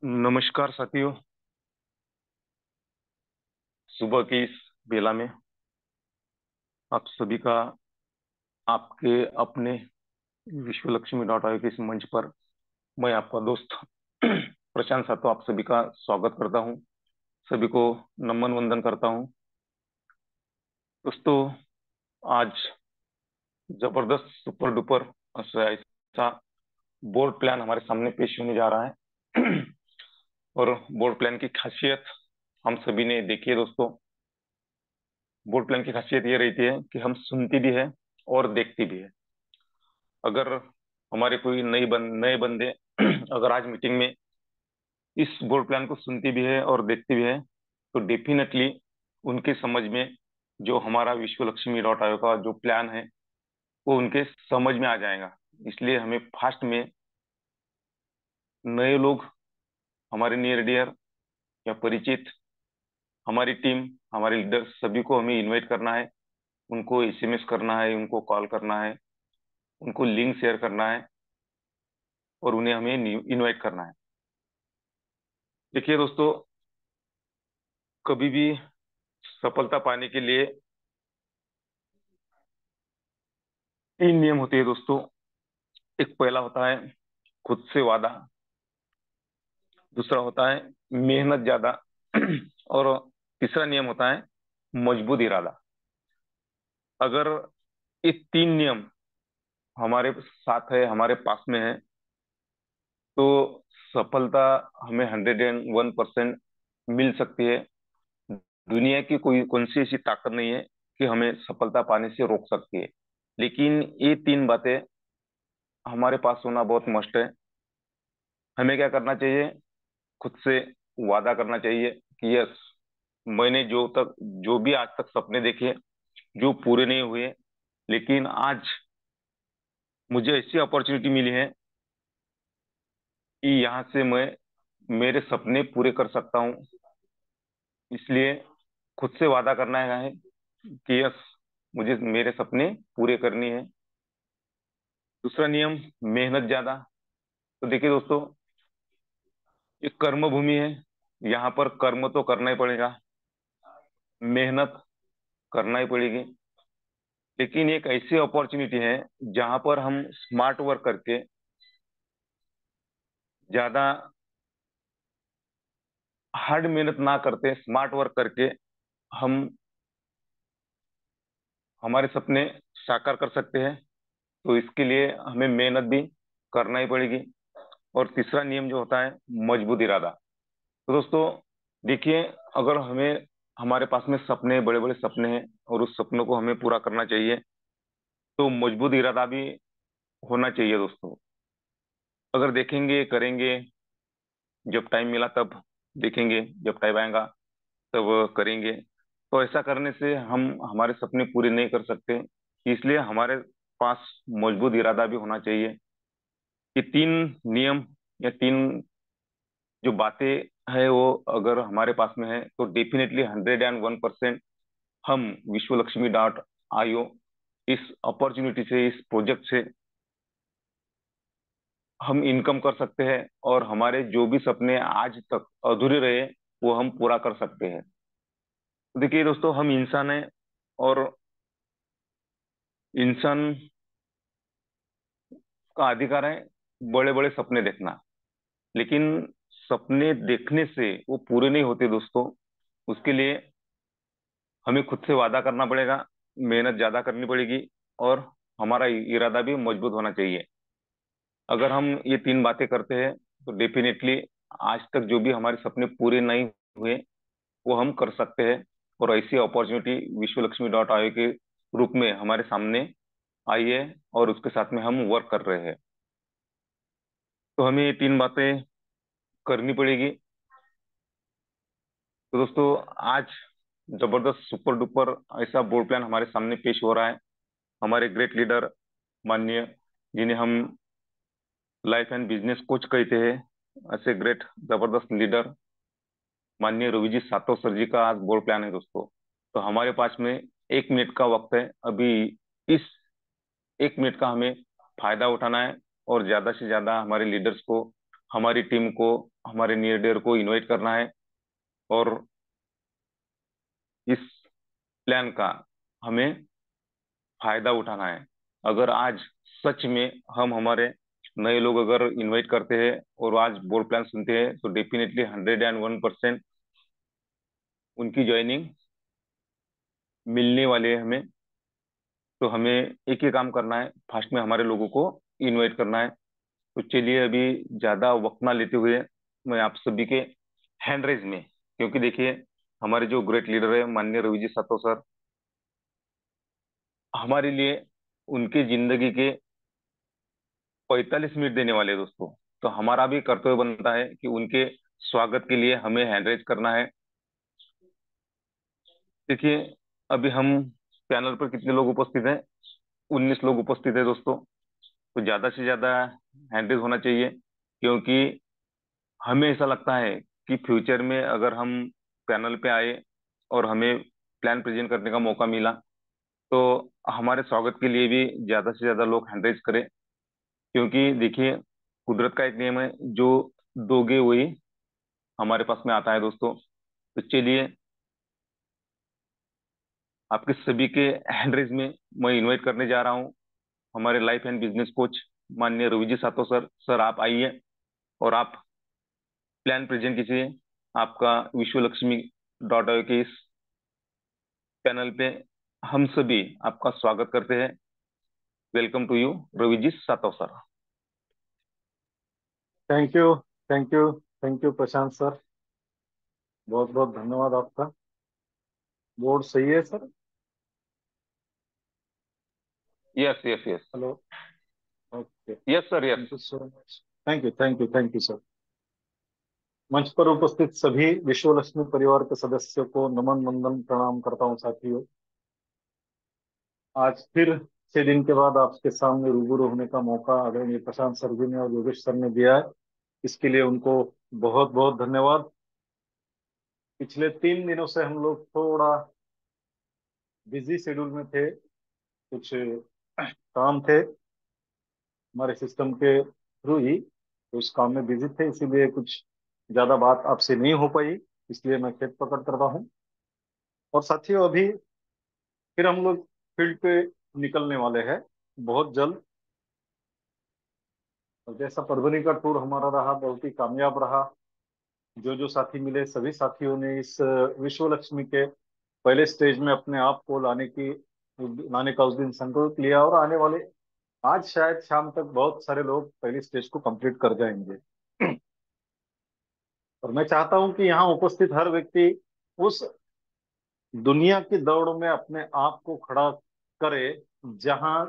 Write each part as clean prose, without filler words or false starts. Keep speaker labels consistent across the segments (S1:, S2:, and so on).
S1: नमस्कार साथियों। सुबह की इस बेला में आप सभी का आपके अपने विश्व लक्ष्मी डॉट आई के इस मंच पर मैं आपका दोस्त प्रशांत सातो आप सभी का स्वागत करता हूं। सभी को नमन वंदन करता हूं। दोस्तों, आज जबरदस्त सुपर डुपर ऐसा बोर्ड प्लान हमारे सामने पेश होने जा रहा है। और बोर्ड प्लान की खासियत हम सभी ने देखी है दोस्तों। बोर्ड प्लान की खासियत ये रहती है कि हम सुनती भी है और देखती भी है। अगर हमारे कोई नए बंदे अगर आज मीटिंग में इस बोर्ड प्लान को सुनती भी है और देखती भी है तो डेफिनेटली उनके समझ में जो हमारा विश्व लक्ष्मी डॉट आयोग का जो प्लान है वो उनके समझ में आ जाएगा। इसलिए हमें फास्ट में नए लोग, हमारे नियर डियर या परिचित, हमारी टीम, हमारे लीडर सभी को हमें इनवाइट करना है। उनको एसएमएस करना है, उनको कॉल करना है, उनको लिंक शेयर करना है और उन्हें हमें इनवाइट करना है। देखिए दोस्तों, कभी भी सफलता पाने के लिए तीन नियम होते हैं दोस्तों। एक पहला होता है खुद से वादा, दूसरा होता है मेहनत ज्यादा और तीसरा नियम होता है मजबूत इरादा। अगर ये तीन नियम हमारे साथ है, हमारे पास में है, तो सफलता हमें 101% मिल सकती है। दुनिया की कोई कौन सी ऐसी ताकत नहीं है कि हमें सफलता पाने से रोक सकती है। लेकिन ये तीन बातें हमारे पास होना बहुत मस्ट है। हमें क्या करना चाहिए? खुद से वादा करना चाहिए कि यस, मैंने जो भी आज तक सपने देखे जो पूरे नहीं हुए, लेकिन आज मुझे ऐसी अपॉर्चुनिटी मिली है कि यहाँ से मैं मेरे सपने पूरे कर सकता हूँ। इसलिए खुद से वादा करना है कि यस, मुझे मेरे सपने पूरे करनी है। दूसरा नियम मेहनत ज्यादा। तो देखिए दोस्तों, ये कर्म भूमि है, यहाँ पर कर्म तो करना ही पड़ेगा, मेहनत करना ही पड़ेगी। लेकिन एक ऐसी अपॉर्चुनिटी है जहां पर हम स्मार्ट वर्क करके, ज्यादा हार्ड मेहनत ना करते स्मार्ट वर्क करके हम हमारे सपने साकार कर सकते हैं। तो इसके लिए हमें मेहनत भी करना ही पड़ेगी। और तीसरा नियम जो होता है मजबूत इरादा। तो दोस्तों देखिए, अगर हमें हमारे पास में सपने, बड़े बड़े सपने हैं और उस सपनों को हमें पूरा करना चाहिए, तो मजबूत इरादा भी होना चाहिए दोस्तों। अगर देखेंगे, करेंगे, जब टाइम मिला तब देखेंगे, जब टाइम आएगा तब करेंगे, तो ऐसा करने से हम हमारे सपने पूरे नहीं कर सकते। इसलिए हमारे पास मजबूत इरादा भी होना चाहिए। ये तीन नियम या तीन जो बातें है वो अगर हमारे पास में है तो डेफिनेटली 101% हम विश्व लक्ष्मी डॉट आईओ इस अपॉर्चुनिटी से, इस प्रोजेक्ट से हम इनकम कर सकते हैं और हमारे जो भी सपने आज तक अधूरे रहे वो हम पूरा कर सकते हैं। तो देखिए दोस्तों, हम इंसान हैं और इंसान का अधिकार है बड़े बड़े सपने देखना। लेकिन सपने देखने से वो पूरे नहीं होते दोस्तों। उसके लिए हमें खुद से वादा करना पड़ेगा, मेहनत ज्यादा करनी पड़ेगी और हमारा इरादा भी मजबूत होना चाहिए। अगर हम ये तीन बातें करते हैं तो डेफिनेटली आज तक जो भी हमारे सपने पूरे नहीं हुए वो हम कर सकते हैं। और ऐसी अपॉर्चुनिटी विश्व लक्ष्मी डॉट आईओ के रूप में हमारे सामने आई है और उसके साथ में हम वर्क कर रहे हैं। तो हमें ये तीन बातें करनी पड़ेगी। तो दोस्तों, आज जबरदस्त सुपर डुपर ऐसा बोर्ड प्लान हमारे सामने पेश हो रहा है। हमारे ग्रेट लीडर, माननीय, जिन्हें हम लाइफ एंड बिजनेस कोच कहते हैं, ऐसे ग्रेट जबरदस्त लीडर माननीय रवि जी सातो सर जी का आज बोर्ड प्लान है दोस्तों। तो हमारे पास में 1 मिनट का वक्त है अभी। इस 1 मिनट का हमें फायदा उठाना है और ज्यादा से ज्यादा हमारे लीडर्स को हमारी टीम को, हमारे नियर डियर को इनवाइट करना है, और इस प्लान का हमें फायदा उठाना है। अगर आज सच में हम हमारे नए लोग अगर इनवाइट करते हैं और आज बोर्ड प्लान सुनते हैं, तो डेफिनेटली 101% उनकी ज्वाइनिंग मिलने वाली है हमें। तो हमें एक ही काम करना है, फास्ट में हमारे लोगों को इनवाइट करना है। तो चलिए, अभी ज्यादा वक्त ना लेते हुए मैं आप सभी के हैंड रेज में, क्योंकि देखिए हमारे जो ग्रेट लीडर है माननीय रवि जी सातो सर, हमारे लिए उनकी जिंदगी के 45 मिनट देने वाले हैं दोस्तों। तो हमारा भी कर्तव्य बनता है कि उनके स्वागत के लिए हमें हैंड रेज करना है। देखिए, अभी हम पैनल पर कितने लोग उपस्थित हैं? 19 लोग उपस्थित है दोस्तों। तो ज्यादा से ज्यादा हैंड रेज होना चाहिए, क्योंकि हमें ऐसा लगता है कि फ्यूचर में अगर हम पैनल पे आए और हमें प्लान प्रेजेंट करने का मौका मिला, तो हमारे स्वागत के लिए भी ज्यादा से ज्यादा लोग हैंड रेज करें। क्योंकि देखिए, कुदरत का एक नियम है, जो दोगे वही हमारे पास में आता है दोस्तों। तो चलिए, आपके सभी के हैंड रेज में मैं इनवाइट करने जा रहा हूँ हमारे लाइफ एंड बिजनेस कोच माननीय रवि जी सातो सर। सर आप आइए और आप प्लान प्रेजेंट कीजिए आपका विश्व लक्ष्मी डॉट के इस पैनल पे। हम सभी आपका स्वागत करते हैं। Welcome to you Ravi ji सातो sir.
S2: Thank you. Thank you. Thank you Prashant sir. बहुत बहुत धन्यवाद आपका। बोर्ड सही है sir?
S1: Yes yes yes.
S2: Hello. Okay.
S1: Yes sir
S2: thank
S1: yes.
S2: You so much. Thank you, thank you, thank you sir. मंच पर उपस्थित सभी विश्वलक्ष्मी परिवार के सदस्यों को नमन वंदन प्रणाम करता हूँ साथियों। आज फिर 6 दिन के बाद आपके सामने रूबरू होने का मौका आदरणीय प्रशांत सर जी ने और योगेश सर ने दिया है। इसके लिए उनको बहुत बहुत धन्यवाद। पिछले 3 दिनों से हम लोग थोड़ा बिजी शेड्यूल में थे। कुछ काम थे हमारे सिस्टम के थ्रू ही, तो उस काम में बिजी थे, इसीलिए कुछ ज्यादा बात आपसे नहीं हो पाई। इसलिए मैं खेत पकड़ कर रहा हूँ। और साथियों, अभी फिर हम लोग फील्ड पे निकलने वाले हैं बहुत जल्द। और जैसा परभनी का टूर हमारा रहा, बहुत ही कामयाब रहा। जो जो साथी मिले सभी साथियों ने इस विश्व लक्ष्मी के पहले स्टेज में अपने आप को लाने का उस दिन संकल्प लिया। और आने वाले आज शायद शाम तक बहुत सारे लोग पहली स्टेज को कंप्लीट कर जाएंगे। और मैं चाहता हूं कि यहाँ उपस्थित हर व्यक्ति उस दुनिया की दौड़ में अपने आप को खड़ा करे जहां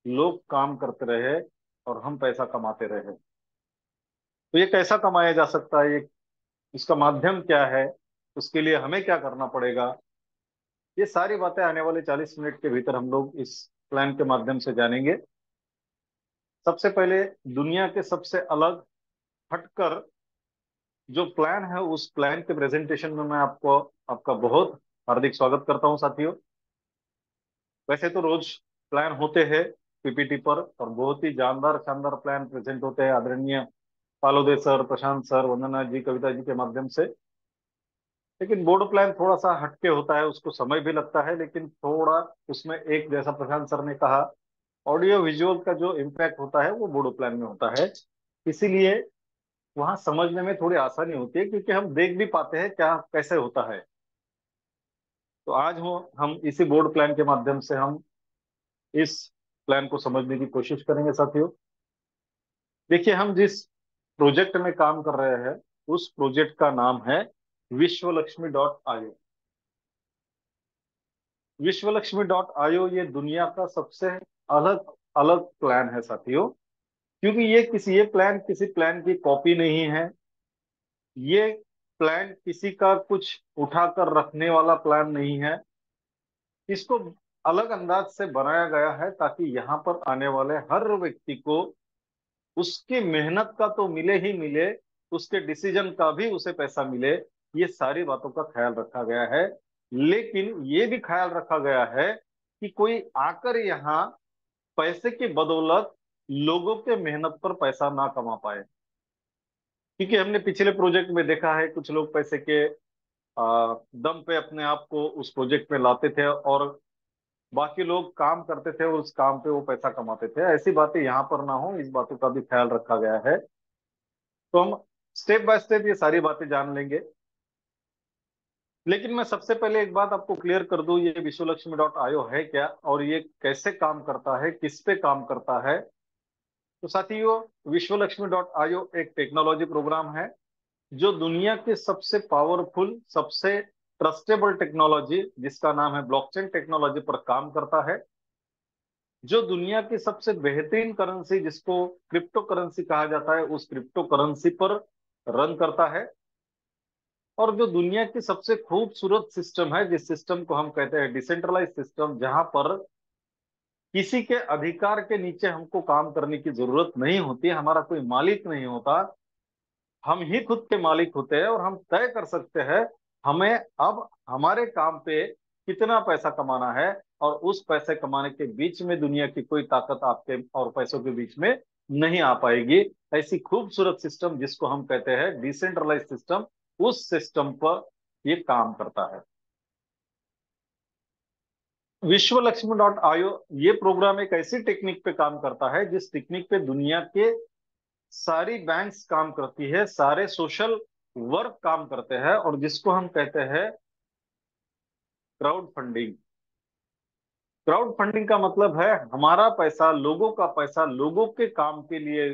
S2: लोग काम करते रहे और हम पैसा कमाते रहे। तो ये कैसा कमाया जा सकता है, ये इसका माध्यम क्या है, उसके लिए हमें क्या करना पड़ेगा, ये सारी बातें आने वाले 40 मिनट के भीतर हम लोग इस प्लान के माध्यम से जानेंगे। सबसे पहले दुनिया के सबसे अलग हटकर जो प्लान है, उस प्लान के प्रेजेंटेशन में मैं आपको आपका बहुत हार्दिक स्वागत करता हूं साथियों। वैसे तो रोज प्लान होते हैं पीपीटी पर और बहुत ही जानदार शानदार प्लान प्रेजेंट होते हैं आदरणीय पालोदे सर, प्रशांत सर, वंदना जी, कविता जी के माध्यम से। लेकिन बोर्ड प्लान थोड़ा सा हटके होता है, उसको समय भी लगता है, लेकिन थोड़ा उसमें एक, जैसा प्रशांत सर ने कहा, ऑडियो विजुअल का जो इम्पैक्ट होता है वो बोडो प्लान में होता है। इसीलिए वहां समझने में थोड़ी आसानी होती है, क्योंकि हम देख भी पाते हैं क्या कैसे होता है। तो आज हम इसी बोर्ड प्लान के माध्यम से हम इस प्लान को समझने की कोशिश करेंगे साथियों। देखिए, हम जिस प्रोजेक्ट में काम कर रहे हैं उस प्रोजेक्ट का नाम है विश्वलक्ष्मी.io। विश्वलक्ष्मी.io ये दुनिया का सबसे अलग अलग प्लान है साथियों। क्योंकि ये प्लान किसी प्लान की कॉपी नहीं है। ये प्लान किसी का कुछ उठाकर रखने वाला प्लान नहीं है। इसको अलग अंदाज से बनाया गया है ताकि यहाँ पर आने वाले हर व्यक्ति को उसकी मेहनत का तो मिले ही मिले, उसके डिसीजन का भी उसे पैसा मिले। ये सारी बातों का ख्याल रखा गया है। लेकिन ये भी ख्याल रखा गया है कि कोई आकर यहाँ पैसे की बदौलत लोगों के मेहनत पर पैसा ना कमा पाए। क्योंकि हमने पिछले प्रोजेक्ट में देखा है कुछ लोग पैसे के दम पे अपने आप को उस प्रोजेक्ट में लाते थे, और बाकी लोग काम करते थे और उस काम पे वो पैसा कमाते थे। ऐसी बातें यहाँ पर ना हो, इस बातों का भी ख्याल रखा गया है। तो हम स्टेप बाय स्टेप ये सारी बातें जान लेंगे। लेकिन मैं सबसे पहले एक बात आपको क्लियर कर दूं, ये विश्वलक्ष्मी है क्या और ये कैसे काम करता है, किस पे काम करता है। तो साथियों, विश्वलक्ष्मी एक टेक्नोलॉजी प्रोग्राम है जो दुनिया के सबसे पावरफुल, सबसे ट्रस्टेबल टेक्नोलॉजी जिसका नाम है ब्लॉकचेन टेक्नोलॉजी पर काम करता है। जो दुनिया की सबसे बेहतरीन करेंसी जिसको क्रिप्टो करेंसी कहा जाता है, उस क्रिप्टो करेंसी पर रन करता है। और जो दुनिया की सबसे खूबसूरत सिस्टम है, जिस सिस्टम को हम कहते हैं डिसेंट्रलाइज सिस्टम, जहां पर किसी के अधिकार के नीचे हमको काम करने की जरूरत नहीं होती, हमारा कोई मालिक नहीं होता, हम ही खुद के मालिक होते हैं और हम तय कर सकते हैं हमें अब हमारे काम पे कितना पैसा कमाना है। और उस पैसे कमाने के बीच में दुनिया की कोई ताकत आपके और पैसों के बीच में नहीं आ पाएगी। ऐसी खूबसूरत सिस्टम जिसको हम कहते हैं डिसेंट्रलाइज सिस्टम, उस सिस्टम पर ये काम करता है। विश्वलक्ष्मी ये प्रोग्राम एक ऐसी टेक्निक पे काम करता है जिस टेक्निक पे दुनिया के सारी बैंक्स काम करती है, सारे सोशल वर्क काम करते हैं, और जिसको हम कहते हैं क्राउड फंडिंग। क्राउड फंडिंग का मतलब है हमारा पैसा, लोगों का पैसा, लोगों के काम के लिए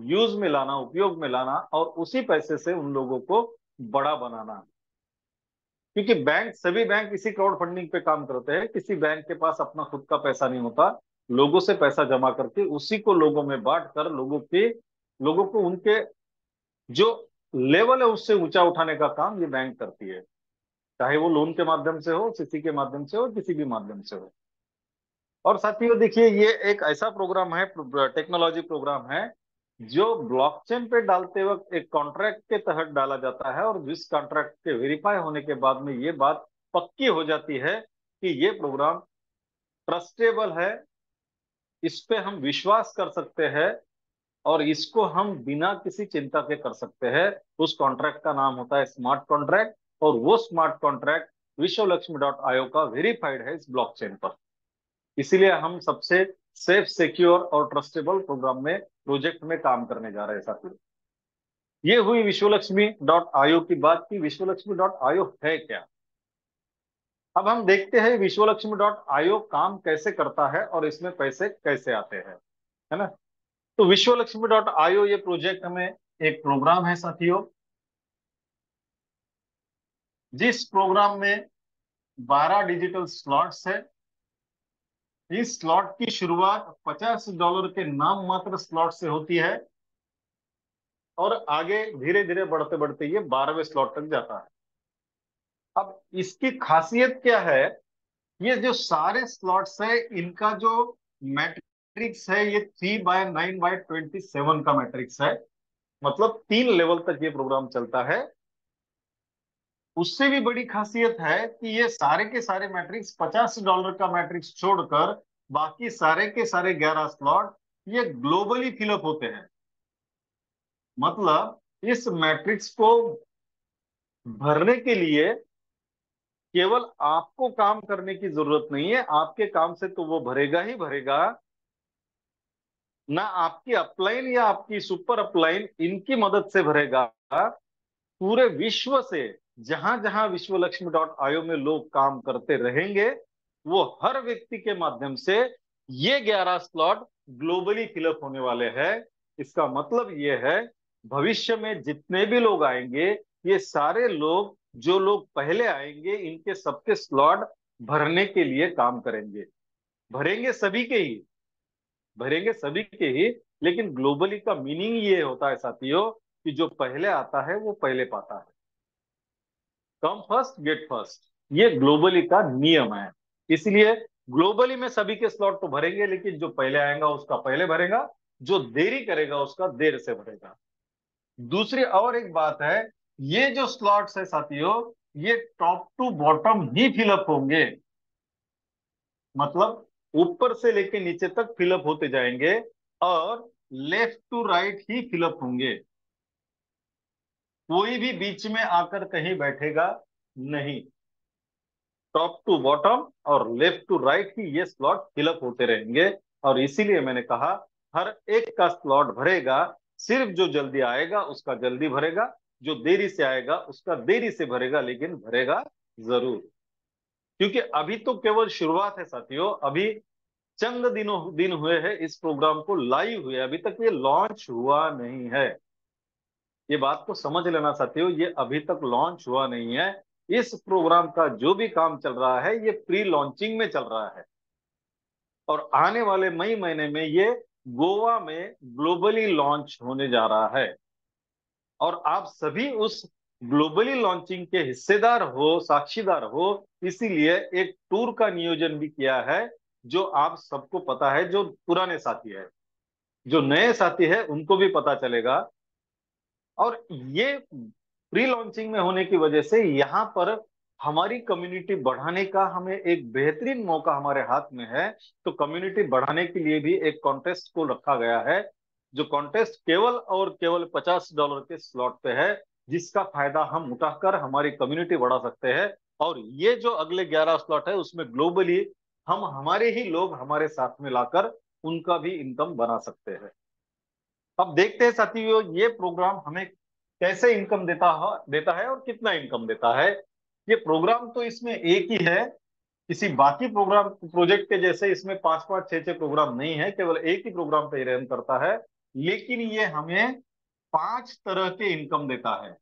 S2: यूज में लाना, उपयोग में लाना, और उसी पैसे से उन लोगों को बड़ा बनाना। क्योंकि बैंक, सभी बैंक इसी क्राउड फंडिंग पे काम करते हैं। किसी बैंक के पास अपना खुद का पैसा नहीं होता, लोगों से पैसा जमा करके उसी को लोगों में बांट कर लोगों को उनके जो लेवल है उससे ऊंचा उठाने का काम ये बैंक करती है। चाहे वो लोन के माध्यम से हो, सीसी के माध्यम से हो, किसी भी माध्यम से हो। और साथियों देखिए, ये एक ऐसा प्रोग्राम है, टेक्नोलॉजी प्रोग्राम है, जो ब्लॉकचेन पे डालते वक्त एक कॉन्ट्रैक्ट के तहत डाला जाता है, और जिस कॉन्ट्रैक्ट के वेरीफाई होने के बाद में ये बात पक्की हो जाती है कि ये प्रोग्राम ट्रस्टेबल है, इस पे हम विश्वास कर सकते हैं, और इसको हम बिना किसी चिंता के कर सकते हैं। उस कॉन्ट्रैक्ट का नाम होता है स्मार्ट कॉन्ट्रैक्ट, और वो स्मार्ट कॉन्ट्रैक्ट विश्वलक्ष्मी का वेरीफाइड है इस ब्लॉकचेन पर। इसीलिए हम सबसे सेफ, सिक्योर और ट्रस्टेबल प्रोग्राम में, प्रोजेक्ट में काम करने जा रहे हैं साथियों। ये हुई विश्वलक्ष्मी की बात की। विश्वलक्ष्मी है क्या? अब हम देखते हैं विश्वलक्ष्मी काम कैसे करता है और इसमें पैसे कैसे आते हैं, है ना। तो विश्वलक्ष्मी ये प्रोजेक्ट में एक प्रोग्राम है साथियों, जिस प्रोग्राम में 12 डिजिटल स्लॉट्स है। इस स्लॉट की शुरुआत $50 के नाम मात्र स्लॉट से होती है, और आगे धीरे धीरे बढ़ते बढ़ते ये 12वें स्लॉट तक जाता है। अब इसकी खासियत क्या है? ये जो सारे स्लॉट्स है, इनका जो मैट्रिक्स है, ये 3/9/27 का मैट्रिक्स है। मतलब 3 लेवल तक ये प्रोग्राम चलता है। उससे भी बड़ी खासियत है कि ये सारे के सारे मैट्रिक्स, $50 का मैट्रिक्स छोड़कर बाकी सारे के सारे 11 स्लॉट ये ग्लोबली फिलअप होते हैं। मतलब इस मैट्रिक्स को भरने के लिए केवल आपको काम करने की जरूरत नहीं है, आपके काम से तो वो भरेगा ही भरेगा, ना आपकी अपलाइन या आपकी सुपर अपलाइन इनकी मदद से भरेगा। पूरे विश्व से जहां जहां विश्वलक्ष्मी में लोग काम करते रहेंगे, वो हर व्यक्ति के माध्यम से ये 11 स्लॉट ग्लोबली फिलअप होने वाले हैं। इसका मतलब ये है, भविष्य में जितने भी लोग आएंगे, ये सारे लोग, जो लोग पहले आएंगे, इनके सबके स्लॉट भरने के लिए काम करेंगे। भरेंगे सभी के ही, भरेंगे सभी के ही, लेकिन ग्लोबली का मीनिंग ये होता है साथियों कि जो पहले आता है वो पहले पाता है। कम फर्स्ट गेट फर्स्ट, ये ग्लोबली का नियम है। इसलिए ग्लोबली में सभी के स्लॉट तो भरेंगे, लेकिन जो पहले आएगा उसका पहले भरेगा, जो देरी करेगा उसका देर से भरेगा। दूसरी और एक बात है, ये जो स्लॉट्स है साथियों, ये टॉप टू बॉटम ही फिलअप होंगे। मतलब ऊपर से लेके नीचे तक फिलअप होते जाएंगे, और लेफ्ट टू राइट ही फिलअप होंगे। कोई भी बीच में आकर कहीं बैठेगा नहीं। टॉप टू बॉटम और लेफ्ट टू राइट ही ये स्लॉट फिलअप होते रहेंगे। और इसीलिए मैंने कहा हर एक का स्लॉट भरेगा। सिर्फ जो जल्दी आएगा उसका जल्दी भरेगा, जो देरी से आएगा उसका देरी से भरेगा, लेकिन भरेगा जरूर। क्योंकि अभी तो केवल शुरुआत है साथियों। अभी चंद दिन हुए हैं इस प्रोग्राम को लाइव हुए, अभी तक ये लॉन्च हुआ नहीं है। ये बात को समझ लेना साथियों, ये अभी तक लॉन्च हुआ नहीं है। इस प्रोग्राम का जो भी काम चल रहा है ये प्री लॉन्चिंग में चल रहा है। और आने वाले मई महीने में ये गोवा में ग्लोबली लॉन्च होने जा रहा है। और आप सभी उस ग्लोबली लॉन्चिंग के हिस्सेदार हो, साक्षीदार हो। इसीलिए एक टूर का नियोजन भी किया है, जो आप सबको पता है, जो पुराने साथी है, जो नए साथी है उनको भी पता चलेगा। और ये प्री लॉन्चिंग में होने की वजह से यहाँ पर हमारी कम्युनिटी बढ़ाने का हमें एक बेहतरीन मौका हमारे हाथ में है। तो कम्युनिटी बढ़ाने के लिए भी एक कॉन्टेस्ट को रखा गया है, जो कॉन्टेस्ट केवल और केवल $50 के स्लॉट पे है, जिसका फायदा हम उठाकर हमारी कम्युनिटी बढ़ा सकते हैं। और ये जो अगले 11 स्लॉट है उसमें ग्लोबली हम हमारे ही लोग हमारे साथ में लाकर उनका भी इनकम बना सकते हैं। अब देखते हैं साथियों ये प्रोग्राम हमें कैसे इनकम देता है और कितना इनकम देता है। ये प्रोग्राम तो इसमें एक ही है, किसी बाकी प्रोग्राम प्रोजेक्ट के जैसे इसमें पांच पांच छह छह प्रोग्राम नहीं है, केवल एक ही प्रोग्राम पे रन करता है। लेकिन ये हमें 5 तरह के इनकम देता है।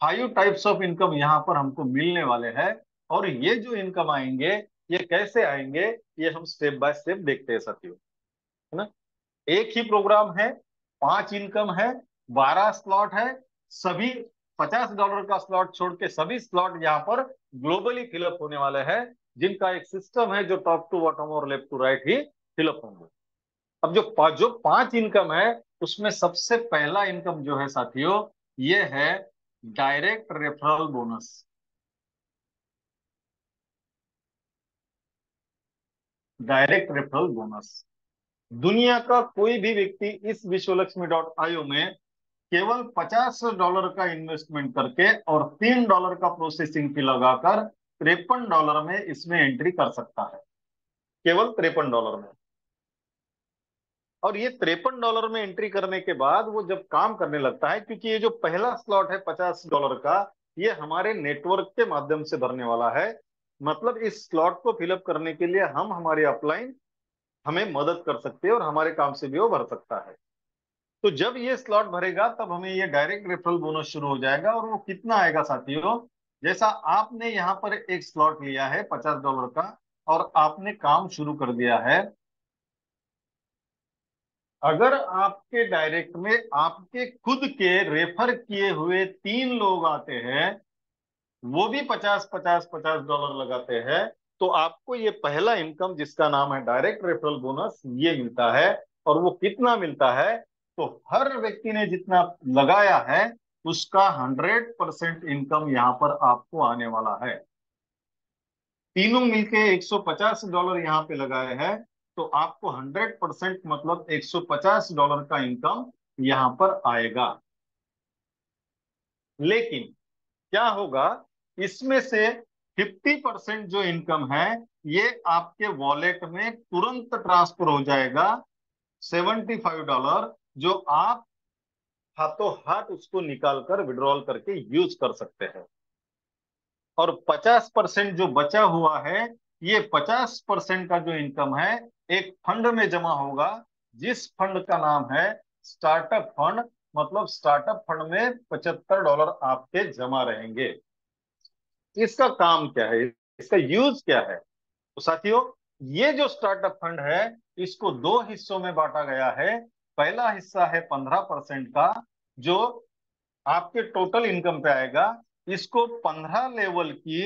S2: 5 टाइप्स ऑफ इनकम यहाँ पर हमको मिलने वाले हैं। और ये जो इनकम आएंगे ये कैसे आएंगे, ये हम स्टेप बाय स्टेप देखते हैं साथियों, है ना। एक ही प्रोग्राम है, 5 इनकम है, 12 स्लॉट है। सभी $50 का स्लॉट छोड़ के सभी स्लॉट यहाँ पर ग्लोबली फिलअप होने वाले हैं, जिनका एक सिस्टम है जो टॉप टू बॉटम और लेफ्ट टू राइट ही फिलअप होंगे। अब जो 5 इनकम है उसमें सबसे पहला इनकम जो है साथियों, ये है direct referral bonus. Direct referral bonus, दुनिया का कोई भी व्यक्ति इस विश्वलक्ष्मी.io में केवल $50 का इन्वेस्टमेंट करके और $3 का प्रोसेसिंग फी लगाकर $53 में इसमें एंट्री कर सकता है। केवल $53 में। और ये $53 में एंट्री करने के बाद वो जब काम करने लगता है, क्योंकि ये जो पहला स्लॉट है $50 का, ये हमारे नेटवर्क के माध्यम से भरने वाला है। मतलब इस स्लॉट को फिलअप करने के लिए हम हमारे अपलाइन हमें मदद कर सकते हैं और हमारे काम से भी वो भर सकता है। तो जब ये स्लॉट भरेगा तब हमें ये डायरेक्ट रेफरल बोनस शुरू हो जाएगा। और वो कितना आएगा साथियों, जैसा आपने यहाँ पर एक स्लॉट लिया है $50 का और आपने काम शुरू कर दिया है। अगर आपके डायरेक्ट में आपके खुद के रेफर किए हुए 3 लोग आते हैं, वो भी 50 50 $50 लगाते हैं, तो आपको ये पहला इनकम जिसका नाम है डायरेक्ट रेफरल बोनस ये मिलता है। और वो कितना मिलता है, तो हर व्यक्ति ने जितना लगाया है उसका 100% इनकम यहाँ पर आपको आने वाला है। तीनों मिलके $150 यहाँ पे लगाए हैं, तो आपको 100% मतलब $150 का इनकम यहाँ पर आएगा। लेकिन क्या होगा, इसमें से 50% जो इनकम है ये आपके वॉलेट में तुरंत ट्रांसफर हो जाएगा। $75 जो आप हाथों हाथ उसको निकाल कर विड्रॉल करके यूज कर सकते हैं। और 50% जो बचा हुआ है, ये 50% का जो इनकम है एक फंड में जमा होगा, जिस फंड का नाम है स्टार्टअप फंड। मतलब स्टार्टअप फंड में $75 आपके जमा रहेंगे। इसका काम क्या है, इसका यूज क्या है, तो साथियों ये जो स्टार्टअप फंड है इसको दो हिस्सों में बांटा गया है। पहला हिस्सा है 15% का, जो आपके टोटल इनकम पे आएगा। इसको 15 लेवल की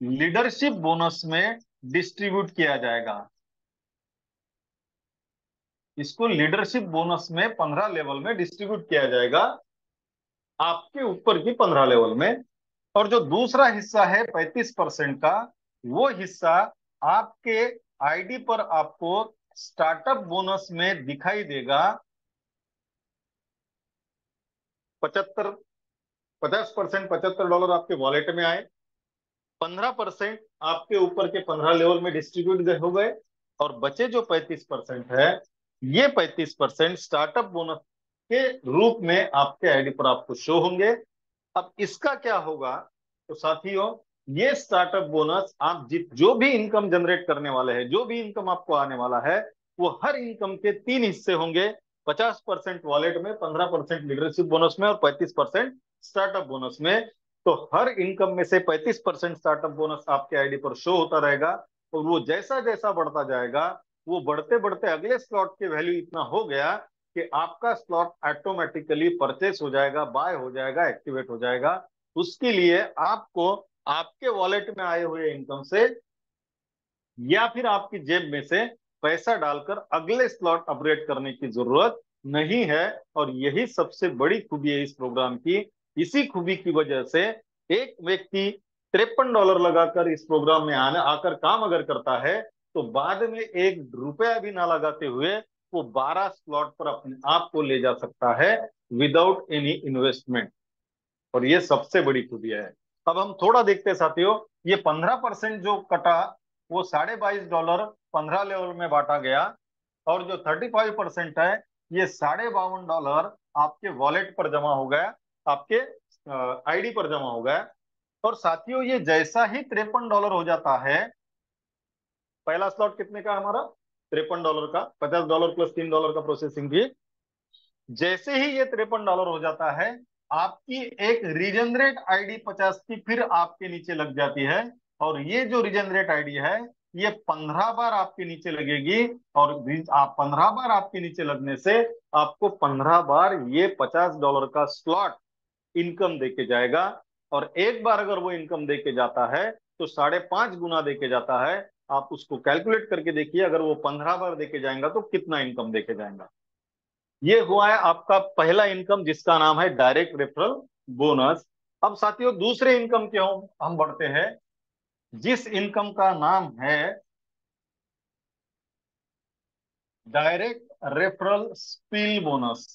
S2: लीडरशिप बोनस में डिस्ट्रीब्यूट किया जाएगा। इसको लीडरशिप बोनस में 15 लेवल में डिस्ट्रीब्यूट किया जाएगा, आपके ऊपर की 15 लेवल में। और जो दूसरा हिस्सा है 35% का, वो हिस्सा आपके आईडी पर आपको स्टार्टअप बोनस में दिखाई देगा। 75, 50% $75 आपके वॉलेट में आए, 15% आपके ऊपर के 15 लेवल में डिस्ट्रीब्यूट हो गए, और बचे जो 35% है, ये 35% स्टार्टअप बोनस के रूप में आपके आईडी पर आपको शो होंगे। अब इसका क्या होगा, तो साथियों, ये स्टार्टअप बोनस आप जो भी इनकम जनरेट करने वाले हैं, जो भी इनकम आपको आने वाला है, वो हर इनकम के 3 हिस्से होंगे। 50% वॉलेट में, 15% लीडरशिप बोनस में, और 35% स्टार्टअप बोनस में। तो हर इनकम में से 35% स्टार्टअप बोनस आपके आईडी पर शो होता रहेगा, और वो जैसा जैसा बढ़ता जाएगा, वो बढ़ते बढ़ते अगले स्लॉट के वैल्यू इतना हो गया कि आपका स्लॉट ऑटोमेटिकली परचेस हो जाएगा, बाय हो जाएगा, एक्टिवेट हो जाएगा। उसके लिए आपको आपके वॉलेट में आए हुए इनकम से या फिर आपकी जेब में से पैसा डालकर अगले स्लॉट अपग्रेड करने की जरूरत नहीं है। और यही सबसे बड़ी खूबी है इस प्रोग्राम की। इसी खूबी की वजह से एक व्यक्ति $53 लगाकर इस प्रोग्राम में आने आकर काम अगर करता है, तो बाद में 1 रुपया भी ना लगाते हुए वो 12 स्लॉट पर अपने आप को ले जा सकता है, विदाउट एनी इन्वेस्टमेंट। और ये सबसे बड़ी खूबी है। अब हम थोड़ा देखते हैं साथियों, ये 15% जो कटा, वो $22.5 15 लेवल में बांटा गया, और जो 35% है, ये $52.5 आपके वॉलेट पर जमा हो गया, आपके आईडी पर जमा हो गया। और साथियों, ये जैसा ही $53 हो जाता है, पहला स्लॉट कितने का है हमारा, $53 का, $50 प्लस $3 का प्रोसेसिंग फी। जैसे ही ये $53 हो जाता है, आपकी एक रीजनरेट आईडी 50 की फिर आपके नीचे लग जाती है। और ये जो रीजनरेट आईडी है, ये 15 बार आपके नीचे लगेगी, और आप 15 बार आपके नीचे लगने से आपको 15 बार ये $50 का स्लॉट इनकम देके जाएगा। और एक बार अगर वो इनकम देके जाता है, तो 5.5 गुना देके जाता है। आप उसको कैलकुलेट करके देखिए, अगर वो 15 बार देके जाएगा तो कितना इनकम देके जाएगा। ये हुआ है आपका पहला इनकम, जिसका नाम है डायरेक्ट रेफरल बोनस। अब साथियों, दूसरे इनकम के हम बढ़ते हैं, जिस इनकम का नाम है डायरेक्ट रेफरल स्पिल बोनस।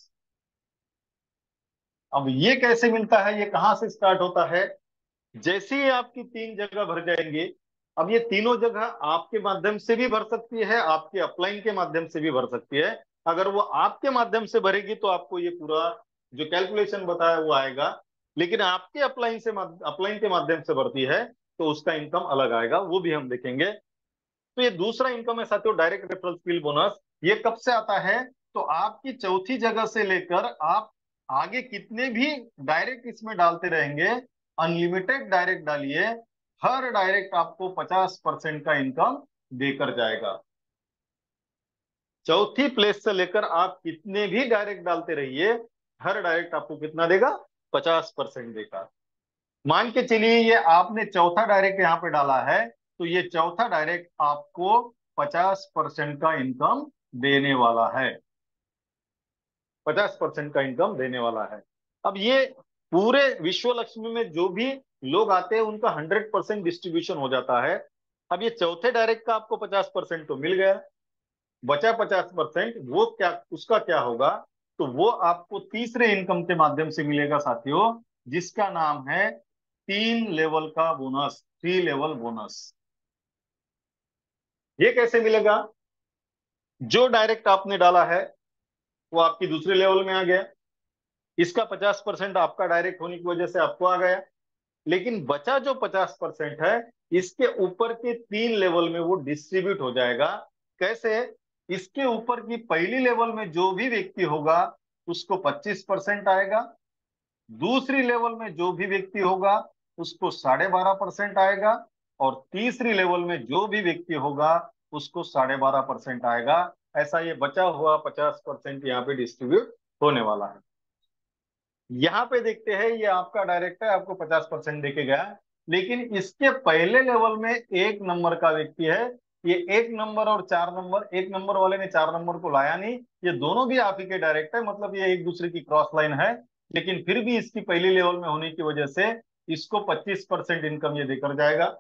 S2: अब ये कैसे मिलता है, ये कहां से स्टार्ट होता है, जैसे ही आपकी 3 जगह भर जाएंगे। अब ये तीनों जगह आपके माध्यम से भी भर सकती है, आपके अपलाइन के माध्यम से भी भर सकती है। अगर वो आपके माध्यम से भरेगी तो आपको ये पूरा जो कैलकुलेशन बताया वो आएगा। लेकिन आपके अपलाइन के माध्यम से भरती है, तो उसका इनकम अलग आएगा, वो भी हम देखेंगे। तो ये दूसरा इनकम है साथियों, डायरेक्ट रेफरल स्किल बोनस। ये कब से आता है, तो आपकी चौथी जगह से लेकर आप आगे कितने भी डायरेक्ट इसमें डालते रहेंगे, अनलिमिटेड डायरेक्ट डालिए, हर डायरेक्ट आपको 50% का इनकम देकर जाएगा। चौथी प्लेस से लेकर आप कितने भी डायरेक्ट डालते रहिए, हर डायरेक्ट आपको कितना देगा, 50% देगा। मान के चलिए ये आपने चौथा डायरेक्ट यहाँ पे डाला है, तो ये चौथा डायरेक्ट आपको 50% का इनकम देने वाला है, 50% का इनकम देने वाला है। अब ये पूरे विश्व लक्ष्मी में जो भी लोग आते हैं, उनका 100% डिस्ट्रीब्यूशन हो जाता है। अब ये चौथे डायरेक्ट का आपको 50% तो मिल गया, बचा 50% वो क्या, उसका क्या होगा, तो वो आपको तीसरे इनकम के माध्यम से मिलेगा साथियों, जिसका नाम है 3 लेवल का बोनस, 3 लेवल बोनस। ये कैसे मिलेगा, जो डायरेक्ट आपने डाला है वो आपकी दूसरे लेवल में आ गया, इसका 50% आपका डायरेक्ट होने की वजह से आपको आ गया। लेकिन बचा जो 50% है, इसके ऊपर के 3 लेवल में वो डिस्ट्रीब्यूट हो जाएगा। कैसे, इसके ऊपर की पहली लेवल में जो भी व्यक्ति होगा, उसको 25% आएगा। दूसरी लेवल में जो भी व्यक्ति होगा, उसको 12.5% आएगा। और तीसरी लेवल में जो भी व्यक्ति होगा, उसको 12.5% आएगा। ऐसा ये बचा हुआ 50% यहाँ पे डिस्ट्रीब्यूट होने वाला है। यहाँ पे देखते हैं, ये आपका डायरेक्ट है, आपको 50% देके गया। लेकिन इसके पहले लेवल में 1 नंबर का व्यक्ति है। ये 1 नंबर और 4 नंबर, 1 नंबर वाले ने 4 नंबर को लाया नहीं, ये दोनों भी आप ही के डायरेक्ट है, मतलब ये एक दूसरे की क्रॉस लाइन है। लेकिन फिर भी इसकी पहली लेवल में होने की वजह से इसको 25% इनकम ये देकर जाएगा।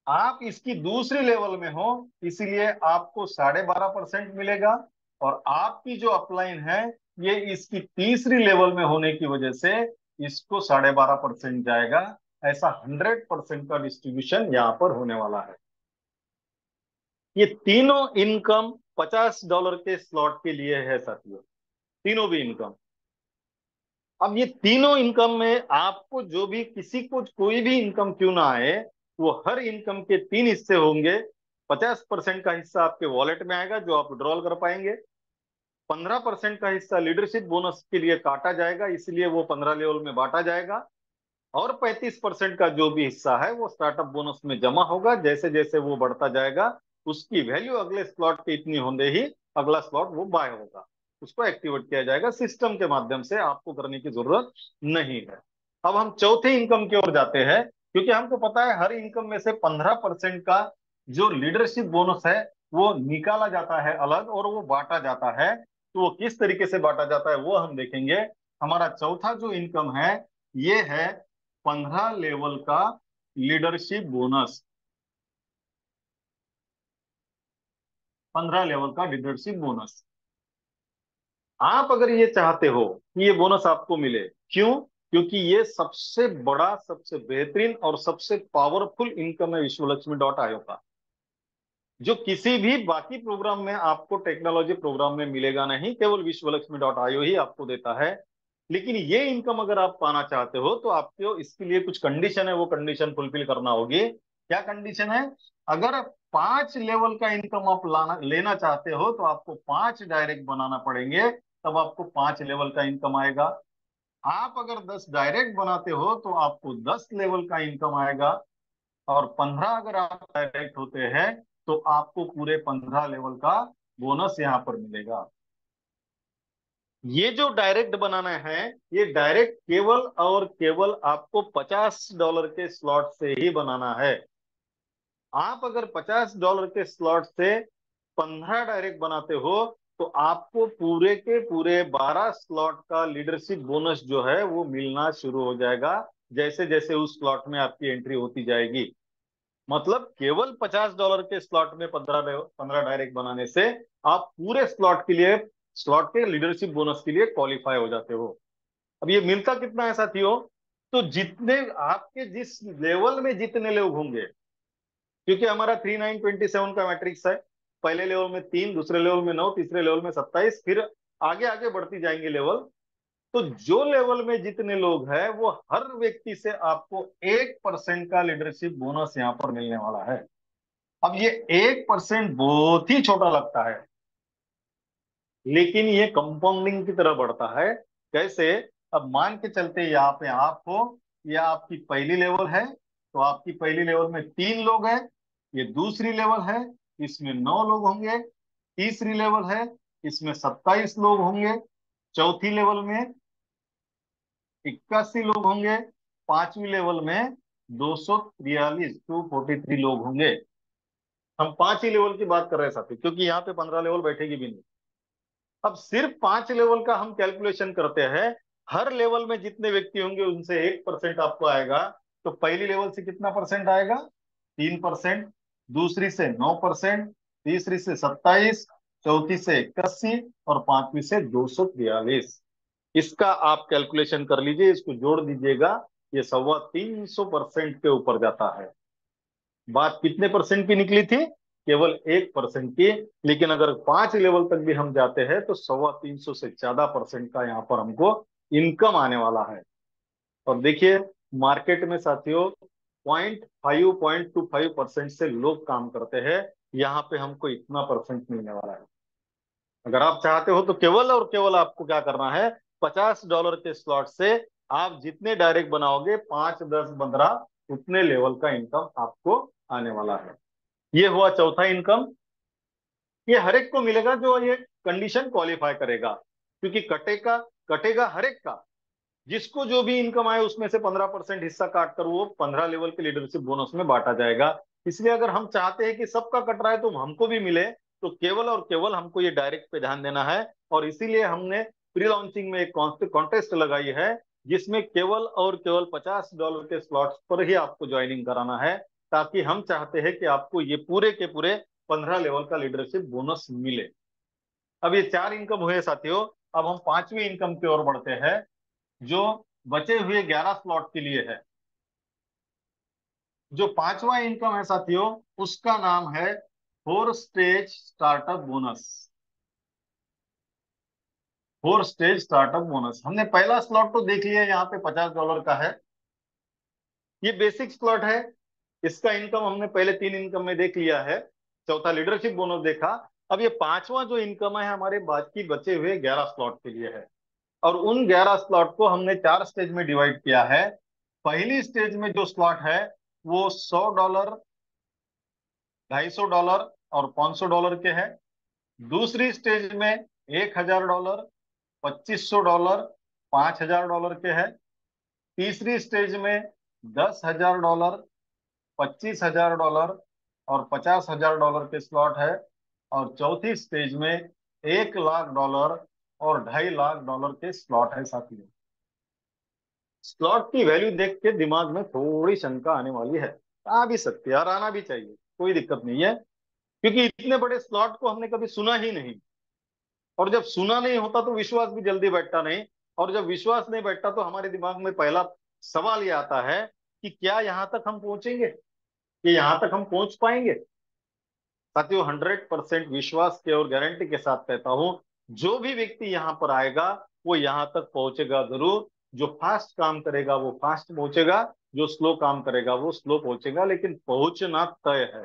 S2: आप इसकी दूसरी लेवल में हो, इसीलिए आपको 12.5% मिलेगा। और आपकी जो अपलाइन है ये इसकी तीसरी लेवल में होने की वजह से इसको 12.5% जाएगा। ऐसा 100% का डिस्ट्रीब्यूशन यहाँ पर होने वाला है। ये तीनों इनकम $50 के स्लॉट के लिए है साथियों, तीनों भी इनकम। अब ये तीनों इनकम में आपको जो भी किसी को कोई भी इनकम क्यों ना आए, वो हर इनकम के तीन हिस्से होंगे। 50% का हिस्सा आपके वॉलेट में आएगा जो आप विड्रॉल कर पाएंगे। 15% का हिस्सा लीडरशिप बोनस के लिए काटा जाएगा, इसलिए वो 15 लेवल में बांटा जाएगा। और 35% का जो भी हिस्सा है वो स्टार्टअप बोनस में जमा होगा। जैसे जैसे वो बढ़ता जाएगा उसकी वैल्यू अगले स्लॉट के इतनी होने ही अगला स्लॉट वो बाय होगा, उसको एक्टिवेट किया जाएगा सिस्टम के माध्यम से, आपको करने की जरूरत नहीं है। अब हम चौथे इनकम की ओर जाते हैं, क्योंकि हमको पता है हर इनकम में से 15% का जो लीडरशिप बोनस है वो निकाला जाता है अलग और वो बांटा जाता है। तो वो किस तरीके से बांटा जाता है वो हम देखेंगे। हमारा चौथा जो इनकम है ये है 15 लेवल का लीडरशिप बोनस। 15 लेवल का लीडरशिप बोनस। आप अगर ये चाहते हो कि ये बोनस आपको मिले, क्यों? क्योंकि ये सबसे बड़ा, सबसे बेहतरीन और सबसे पावरफुल इनकम है विश्वलक्ष्मी.io का, जो किसी भी बाकी प्रोग्राम में आपको, टेक्नोलॉजी प्रोग्राम में मिलेगा नहीं, केवल विश्वलक्ष्मी.io ही आपको देता है। लेकिन ये इनकम अगर आप पाना चाहते हो तो आपको इसके लिए कुछ कंडीशन है, वो कंडीशन फुलफिल करना होगी। क्या कंडीशन है? अगर 5 लेवल का इनकम आप लाना लेना चाहते हो तो आपको 5 डायरेक्ट बनाना पड़ेंगे, तब आपको 5 लेवल का इनकम आएगा। आप अगर 10 डायरेक्ट बनाते हो तो आपको 10 लेवल का इनकम आएगा। और 15 अगर आप डायरेक्ट होते हैं तो आपको पूरे 15 लेवल का बोनस यहाँ पर मिलेगा। ये जो डायरेक्ट बनाना है, ये डायरेक्ट केवल और केवल आपको $50 के स्लॉट से ही बनाना है। आप अगर $50 के स्लॉट से 15 डायरेक्ट बनाते हो तो आपको पूरे के पूरे 12 स्लॉट का लीडरशिप बोनस जो है वो मिलना शुरू हो जाएगा, जैसे जैसे उस स्लॉट में आपकी एंट्री होती जाएगी। मतलब केवल $50 के स्लॉट में 15 डायरेक्ट बनाने से आप पूरे स्लॉट के लिए, स्लॉट के लीडरशिप बोनस के लिए क्वालिफाई हो जाते हो। अब ये मिलता कितना है साथियों? तो जितने आपके जिस लेवल में जितने लोग होंगे, क्योंकि हमारा 3927 का मैट्रिक्स है, पहले लेवल में 3, दूसरे लेवल में 9, तीसरे लेवल में 27, फिर आगे आगे बढ़ती जाएंगे लेवल। तो जो लेवल में जितने लोग हैं वो हर व्यक्ति से आपको 1% का लीडरशिप बोनस यहाँ पर मिलने वाला है। अब ये 1% बहुत ही छोटा लगता है, लेकिन ये कंपाउंडिंग की तरह बढ़ता है। कैसे? अब मान के चलते यहाँ पे आप हो, या आपकी पहली लेवल है, तो आपकी पहली लेवल में 3 लोग हैं। ये दूसरी लेवल है, इसमें 9 लोग होंगे। तीसरी लेवल है, इसमें 27 लोग होंगे। चौथी लेवल में 81 लोग होंगे। पांचवी लेवल में 243 लोग होंगे। हम 5 ही लेवल की बात कर रहे हैं साथी, क्योंकि यहाँ पे 15 लेवल बैठेगी भी नहीं। अब सिर्फ 5 लेवल का हम कैलकुलेशन करते हैं, हर लेवल में जितने व्यक्ति होंगे उनसे 1% आपको आएगा। तो पहली लेवल से कितना परसेंट आएगा? 3%। दूसरी से 9%। तीसरी से 27। चौथी से 81 और पांचवी से 243। इसका आप कैलकुलेशन कर लीजिए, इसको जोड़ दीजिएगा, ये 325% के ऊपर जाता है। बात कितने परसेंट की निकली थी? केवल 1% की। लेकिन अगर 5 लेवल तक भी हम जाते हैं तो 325 से ज्यादा परसेंट का यहाँ पर हमको इनकम आने वाला है। और देखिए मार्केट में साथियों 0.5 0.25% से लोग काम करते हैं, यहाँ पे हमको इतना परसेंट मिलने वाला है। अगर आप चाहते हो तो केवल और केवल आपको क्या करना है, $50 के स्लॉट से आप जितने डायरेक्ट बनाओगे, 5, 10, 15, उतने लेवल का इनकम आपको आने वाला है। ये हुआ चौथा इनकम। ये हर एक को मिलेगा जो ये कंडीशन क्वालिफाई करेगा, क्योंकि कटेगा कटेगा हर एक का। जिसको जो भी इनकम आए उसमें से 15% हिस्सा काट कर वो 15 लेवल के लीडरशिप बोनस में बांटा जाएगा। इसलिए अगर हम चाहते हैं कि सबका कट रहा है तो हमको भी मिले, तो केवल और केवल हमको ये डायरेक्ट पे ध्यान देना है। और इसीलिए हमने प्री लॉन्चिंग में एक कॉन्टेस्ट लगाई है, जिसमें केवल और केवल $50 के स्लॉट्स पर ही आपको ज्वाइनिंग कराना है, ताकि हम चाहते हैं कि आपको ये पूरे के पूरे 15 लेवल का लीडरशिप बोनस मिले। अब ये 4 इनकम हुए साथियों। अब हम 5वीं इनकम की ओर बढ़ते हैं, जो बचे हुए 11 स्लॉट के लिए है। जो 5वां इनकम है साथियों, उसका नाम है 4 stage startup bonus. 4 stage startup bonus. हमने पहला स्लॉट तो देख लिया, यहाँ पे $50 का है। ये बेसिक स्लॉट है, इसका इनकम हमने पहले 3 इनकम में देख लिया है। चौथा लीडरशिप बोनस देखा। अब ये 5वां जो इनकम है हमारे बाकी बचे हुए 11 स्लॉट के लिए है। और उन 11 स्लॉट को हमने 4 स्टेज में डिवाइड किया है। पहली स्टेज में जो स्लॉट है वो $100, $250 और $500 के है। दूसरी स्टेज में $1000, $2500, $5000 के है। तीसरी स्टेज में $10,000, $25,000 और $50,000 के स्लॉट है। और चौथी स्टेज में $1,00,000 और $250,000 के स्लॉट है साथियों। स्लॉट की वैल्यू देख के दिमाग में थोड़ी शंका आने वाली है, आ भी सकती है और आना भी चाहिए, कोई दिक्कत नहीं है, क्योंकि इतने बड़े स्लॉट को हमने कभी सुना ही नहीं। और जब सुना नहीं होता तो विश्वास भी जल्दी बैठता नहीं। और जब विश्वास नहीं बैठता तो हमारे दिमाग में पहला सवाल ये आता है कि क्या यहां तक हम पहुंचेंगे, कि यहां तक हम पहुंच पाएंगे। साथियों 100% विश्वास के और गारंटी के साथ कहता हूं, जो भी व्यक्ति यहां पर आएगा वो यहां तक पहुंचेगा जरूर। जो फास्ट काम करेगा वो फास्ट पहुंचेगा, जो स्लो काम करेगा वो स्लो पहुंचेगा, लेकिन पहुंचना तय है।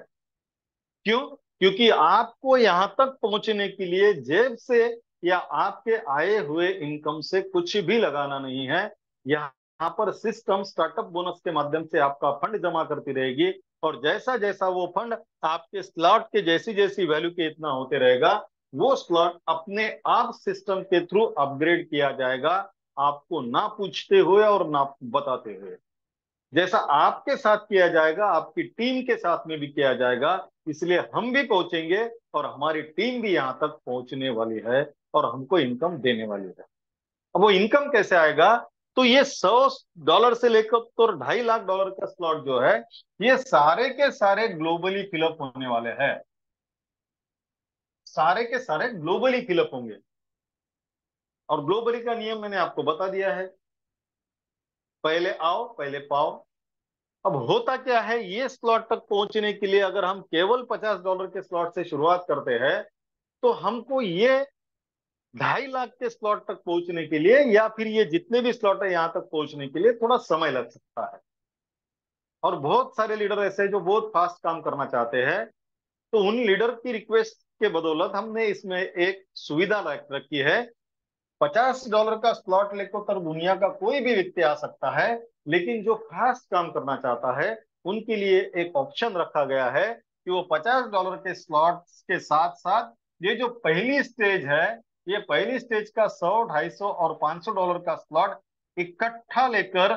S2: क्यों? क्योंकि आपको यहां तक पहुंचने के लिए जेब से या आपके आए हुए इनकम से कुछ भी लगाना नहीं है। यहाँ पर सिस्टम स्टार्टअप बोनस के माध्यम से आपका फंड जमा करती रहेगी। और जैसा जैसा वो फंड आपके स्लॉट के जैसी जैसी वैल्यू के इतना होते रहेगा, वो स्लॉट अपने आप सिस्टम के थ्रू अपग्रेड किया जाएगा, आपको ना पूछते हुए और ना बताते हुए। जैसा आपके साथ किया जाएगा आपकी टीम के साथ में भी किया जाएगा। इसलिए हम भी पहुंचेंगे और हमारी टीम भी यहां तक पहुंचने वाली है और हमको इनकम देने वाली है। अब वो इनकम कैसे आएगा? तो ये $100 से लेकर तो $2.5 लाख का स्लॉट जो है, ये सारे के सारे ग्लोबली फिलअप होने वाले हैं। सारे के सारे ग्लोबली फिलअप होंगे। और ग्लोबली का नियम मैंने आपको बता दिया है, पहले आओ पहले पाओ। अब होता क्या है, ये स्लॉट तक पहुंचने के लिए अगर हम केवल $50 के स्लॉट से शुरुआत करते हैं, तो हमको ये 2.5 लाख के स्लॉट तक पहुंचने के लिए या फिर ये जितने भी स्लॉट है यहां तक पहुंचने के लिए थोड़ा समय लग सकता है। और बहुत सारे लीडर ऐसे हैं जो बहुत फास्ट काम करना चाहते हैं। तो उन लीडर की रिक्वेस्ट के बदौलत हमने इसमें एक सुविधा रखी है। $50 का स्लॉट लेकर तो दुनिया का कोई भी व्यक्ति आ सकता है, लेकिन जो फास्ट काम करना चाहता है उनके लिए एक ऑप्शन रखा गया है कि वो $50 के स्लॉट के साथ साथ ये जो पहली स्टेज है, ये पहली स्टेज का 100, 250 और $500 का स्लॉट इकट्ठा लेकर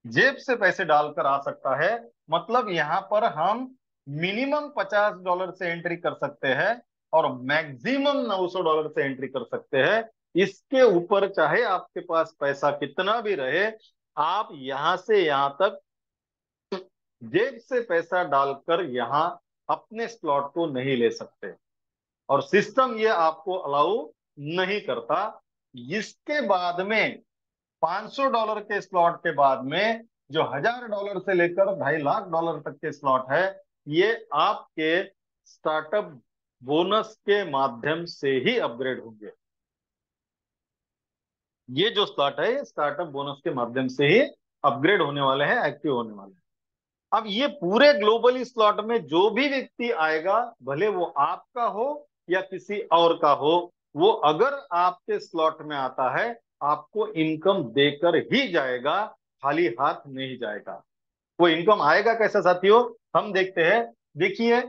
S2: जेब से पैसे डालकर आ सकता है। मतलब यहाँ पर हम मिनिमम $50 से एंट्री कर सकते हैं और मैक्सिमम $900 से एंट्री कर सकते हैं। इसके ऊपर चाहे आपके पास पैसा कितना भी रहे, आप यहां से यहां तक जेब से पैसा डालकर यहां अपने स्लॉट को नहीं ले सकते और सिस्टम ये आपको अलाउ नहीं करता। इसके बाद में $500 के स्लॉट के बाद में जो $1000 से लेकर $2.5 लाख तक के स्लॉट है, ये आपके स्टार्टअप बोनस के माध्यम से ही अपग्रेड होंगे। ये जो स्लॉट है ये स्टार्टअप बोनस के माध्यम से ही अपग्रेड होने वाले हैं, एक्टिव होने वाले हैं। अब ये पूरे ग्लोबली स्लॉट में जो भी व्यक्ति आएगा, भले वो आपका हो या किसी और का हो, वो अगर आपके स्लॉट में आता है आपको इनकम देकर ही जाएगा, खाली हाथ नहीं जाएगा। वो इनकम आएगा कैसा साथियों, हम देखते हैं। देखिए,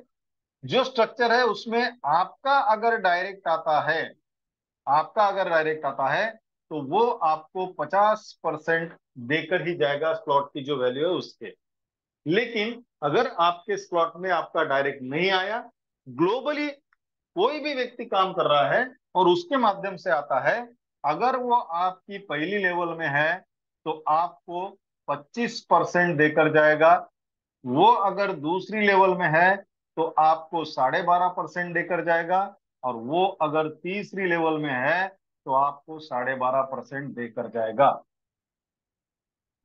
S2: जो स्ट्रक्चर है उसमें आपका अगर डायरेक्ट आता है, आपका अगर डायरेक्ट आता है तो वो आपको 50% देकर ही जाएगा स्लॉट की जो वैल्यू है उसके। लेकिन अगर आपके स्लॉट में आपका डायरेक्ट नहीं आया, ग्लोबली कोई भी व्यक्ति काम कर रहा है और उसके माध्यम से आता है, अगर वो आपकी पहली लेवल में है तो आपको 25% देकर जाएगा। वो अगर दूसरी लेवल में है तो आपको 12.5% देकर जाएगा। और वो अगर तीसरी लेवल में है तो आपको 12.5% देकर जाएगा।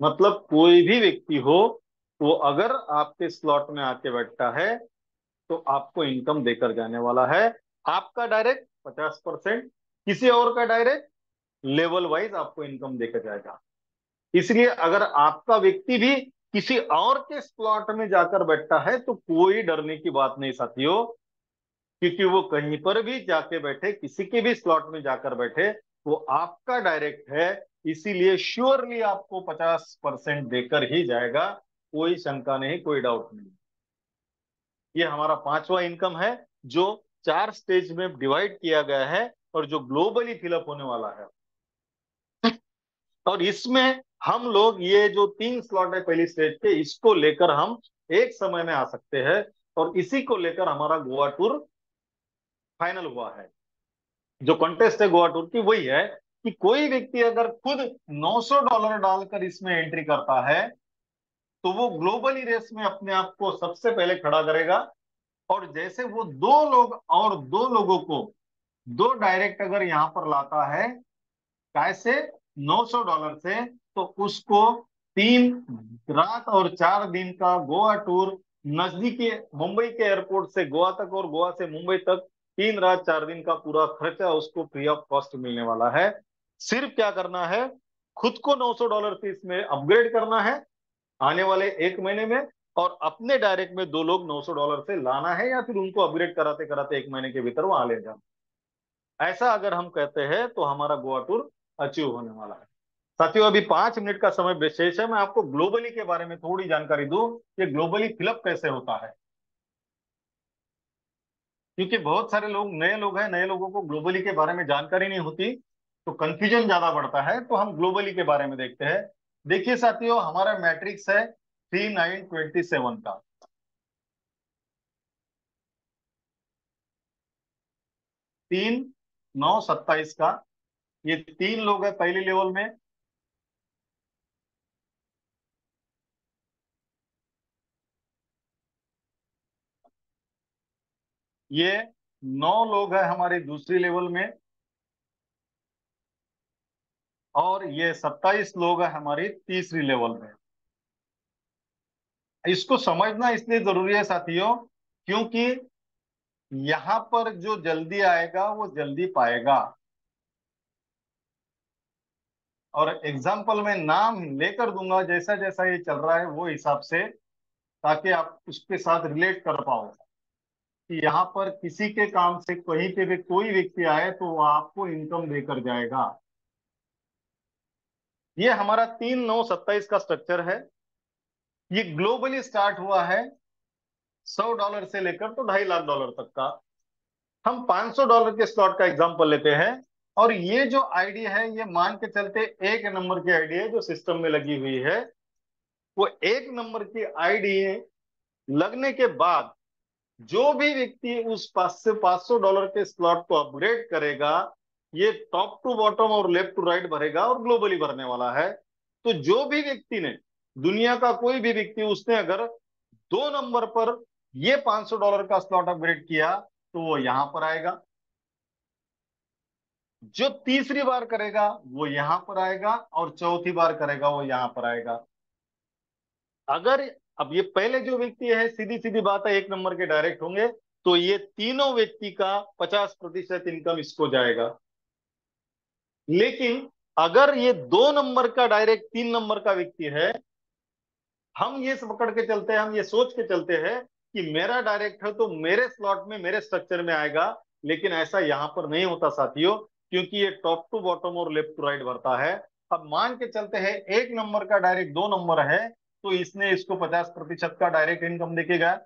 S2: मतलब कोई भी व्यक्ति हो, वो अगर आपके स्लॉट में आके बैठता है तो आपको इनकम देकर जाने वाला है। आपका डायरेक्ट 50%, किसी और का डायरेक्ट लेवल वाइज आपको इनकम देकर जाएगा। इसलिए अगर आपका व्यक्ति भी किसी और के स्लॉट में जाकर बैठता है तो कोई डरने की बात नहीं साथियों, क्योंकि वो कहीं पर भी जाके बैठे, किसी के भी स्लॉट में जाकर बैठे, वो आपका डायरेक्ट है। इसीलिए श्योरली आपको 50% देकर ही जाएगा, कोई शंका नहीं, कोई डाउट नहीं। ये हमारा पांचवा इनकम है जो 4 स्टेज में डिवाइड किया गया है और जो ग्लोबली फिलअप होने वाला है। और इसमें हम लोग ये जो 3 स्लॉट है पहली स्टेज के, इसको लेकर हम एक समय में आ सकते हैं। और इसी को लेकर हमारा गोवा टूर फाइनल हुआ है। जो कंटेस्ट है गोवा टूर की वही है कि कोई व्यक्ति अगर खुद $900 डालकर इसमें एंट्री करता है तो वो ग्लोबली रेस में अपने आप को सबसे पहले खड़ा करेगा। और जैसे वो दो लोग और दो लोगों को दो डायरेक्ट अगर यहां पर लाता है, कैसे, $900 से, तो उसको 3 रात और 4 दिन का गोवा टूर, नजदीकी मुंबई के एयरपोर्ट से गोवा तक और गोवा से मुंबई तक 3 रात 4 दिन का पूरा खर्चा उसको फ्री ऑफ कॉस्ट मिलने वाला है। सिर्फ क्या करना है, खुद को $900 से इसमें अपग्रेड करना है आने वाले 1 महीने में, और अपने डायरेक्ट में दो लोग $900 से लाना है, या फिर उनको अपग्रेड कराते कराते 1 महीने के भीतर वहां ले जाना। ऐसा अगर हम कहते हैं तो हमारा गोवा टूर अचीव होने वाला है। साथियों अभी 5 मिनट का समय विशेष है, मैं आपको ग्लोबली के बारे में थोड़ी जानकारी दूं कि ग्लोबली फिलअप कैसे होता है। क्योंकि बहुत सारे लोग नए लोग हैं, नए लोगों को ग्लोबली के बारे में जानकारी नहीं होती, तो कंफ्यूजन ज्यादा बढ़ता है। तो हम ग्लोबली के बारे में देखते हैं। देखिए साथियों, हमारा मैट्रिक्स है 3927 का। 3927 का। ये 3 लोग है पहले लेवल में, ये 9 लोग है हमारे दूसरी लेवल में, और ये 27 लोग है हमारी तीसरी लेवल में। इसको समझना इसलिए जरूरी है साथियों, क्योंकि यहां पर जो जल्दी आएगा वो जल्दी पाएगा। और एग्जाम्पल में नाम लेकर दूंगा जैसा जैसा ये चल रहा है वो हिसाब से, ताकि आप उसके साथ रिलेट कर पाओ कि यहाँ पर किसी के काम से कहीं पे भी कोई व्यक्ति आए तो वो आपको इनकम देकर जाएगा। ये हमारा 3927 का स्ट्रक्चर है। ये ग्लोबली स्टार्ट हुआ है $100 से लेकर तो $2.5 लाख तक का। हम $500 के स्लॉट का एग्जांपल लेते हैं। और ये जो आईडी है, ये मान के चलते 1 नंबर की आईडी है जो सिस्टम में लगी हुई है। वो 1 नंबर की आईडी लगने के बाद जो भी व्यक्ति उस $500 के स्लॉट को अपग्रेड करेगा, ये टॉप टू बॉटम और लेफ्ट टू राइट भरेगा और ग्लोबली भरने वाला है। तो जो भी व्यक्ति ने, दुनिया का कोई भी व्यक्ति, उसने अगर 2 नंबर पर ये $500 का स्लॉट अपग्रेड किया तो वो यहां पर आएगा। जो तीसरी बार करेगा वो यहां पर आएगा, और चौथी बार करेगा वो यहां पर आएगा। अगर अब ये पहले जो व्यक्ति है, सीधी सीधी बात है, 1 नंबर के डायरेक्ट होंगे, तो ये तीनों व्यक्ति का 50% इनकम इसको जाएगा। लेकिन अगर ये 2 नंबर का डायरेक्ट 3 नंबर का व्यक्ति है, हम ये पकड़ के चलते हैं, हम ये सोच के चलते हैं कि मेरा डायरेक्ट है तो मेरे स्लॉट में, मेरे स्ट्रक्चर में आएगा। लेकिन ऐसा यहां पर नहीं होता साथियों, क्योंकि ये टॉप टू बॉटम और लेफ्ट टू राइट भरता है। अब मान के चलते हैं 1 नंबर का डायरेक्ट 2 नंबर है, तो इसने इसको 50% का डायरेक्ट इनकम देखेगा।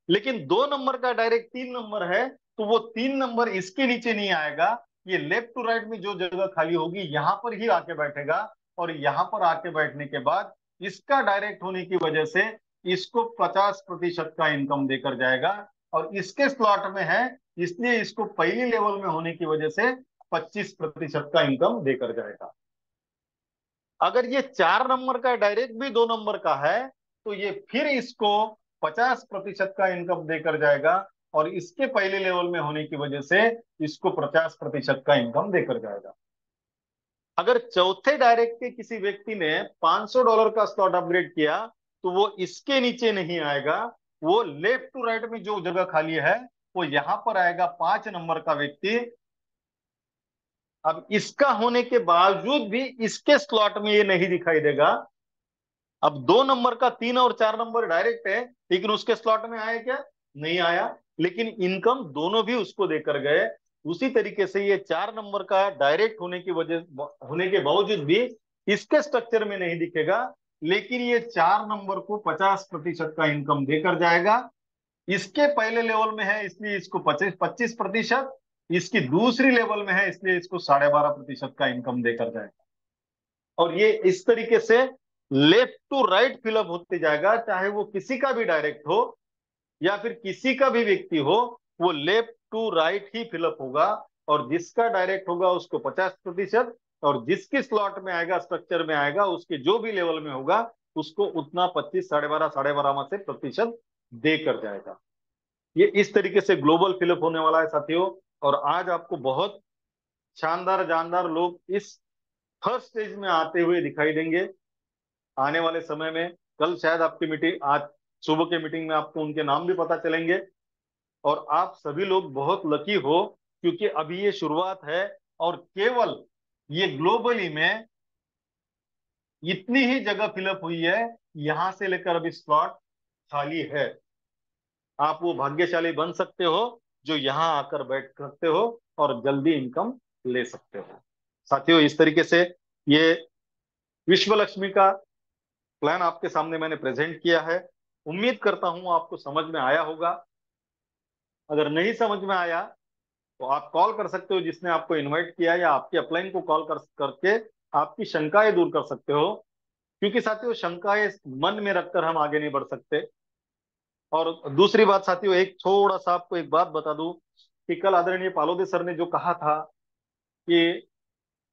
S2: लेकिन 2 नंबर का डायरेक्ट 3 नंबर है, तो वो 3 नंबर इसके नीचे नहीं आएगा। ये लेफ्ट टू राइट में जो जगह खाली होगी यहां पर ही आके बैठेगा। और यहां पर आके बैठने के बाद इसका डायरेक्ट होने की वजह से इसको 50% का इनकम देकर जाएगा। और इसके स्लॉट में है, इसलिए इसको पहली लेवल में होने की वजह से 25% का इनकम देकर जाएगा। अगर ये 4 नंबर का डायरेक्ट भी 2 नंबर का है, तो ये फिर इसको 50% का इनकम देकर जाएगा। और इसके पहले लेवल में होने की वजह से इसको 50% का इनकम देकर जाएगा। अगर चौथे डायरेक्ट के किसी व्यक्ति ने $500 का स्लॉट अपग्रेड किया तो वो इसके नीचे नहीं आएगा, वो लेफ्ट टू राइट में जो जगह खाली है वो यहां पर आएगा, 5 नंबर का व्यक्ति। अब इसका होने के बावजूद भी इसके स्लॉट में ये नहीं दिखाई देगा। अब 2 नंबर का 3 और 4 नंबर डायरेक्ट है, लेकिन उसके स्लॉट में आया क्या? नहीं आया, लेकिन इनकम दोनों भी उसको देकर गए। उसी तरीके से ये 4 नंबर का डायरेक्ट होने के बावजूद भी इसके स्ट्रक्चर में नहीं दिखेगा, लेकिन ये 4 नंबर को 50% का इनकम देकर जाएगा। इसके पहले लेवल में है इसलिए इसको 25%, इसकी दूसरी लेवल में है इसलिए इसको 12.5% का इनकम देकर जाएगा। और ये इस तरीके से लेफ्ट टू राइट फिलअप होते जाएगा, चाहे वो किसी का भी डायरेक्ट हो या फिर किसी का भी व्यक्ति हो, वो लेफ्ट टू राइट ही फिलअप होगा। और जिसका डायरेक्ट होगा उसको 50%, और जिसकी स्लॉट में आएगा, स्ट्रक्चर में आएगा, उसके जो भी लेवल में होगा उसको उतना 25, 12.5, 12.5 में से प्रतिशत देकर जाएगा। ये इस तरीके से ग्लोबल फिलअप होने वाला है साथियों। और आज आपको बहुत शानदार जानदार लोग इस फर्स्ट स्टेज में आते हुए दिखाई देंगे आने वाले समय में। कल शायद आपकी मीटिंग, आज सुबह के मीटिंग में आपको उनके नाम भी पता चलेंगे। और आप सभी लोग बहुत लकी हो, क्योंकि अभी ये शुरुआत है और केवल ये ग्लोबली में इतनी ही जगह फिलअप हुई है, यहां से लेकर अभी स्लॉट खाली है। आप वो भाग्यशाली बन सकते हो जो यहां आकर बैठ सकते हो और जल्दी इनकम ले सकते हो। साथियों, इस तरीके से ये विश्व लक्ष्मी का प्लान आपके सामने मैंने प्रेजेंट किया है। उम्मीद करता हूं आपको समझ में आया होगा। अगर नहीं समझ में आया तो आप कॉल कर सकते हो जिसने आपको इनवाइट किया, या आपके अपलाइन को कॉल करके आपकी शंकाएं दूर कर सकते हो। क्योंकि साथियों, शंकाएं मन में रखकर हम आगे नहीं बढ़ सकते। और दूसरी बात साथियों, एक थोड़ा सा आपको एक बात बता दूं कि कल आदरणीय पालोदे सर ने जो कहा था कि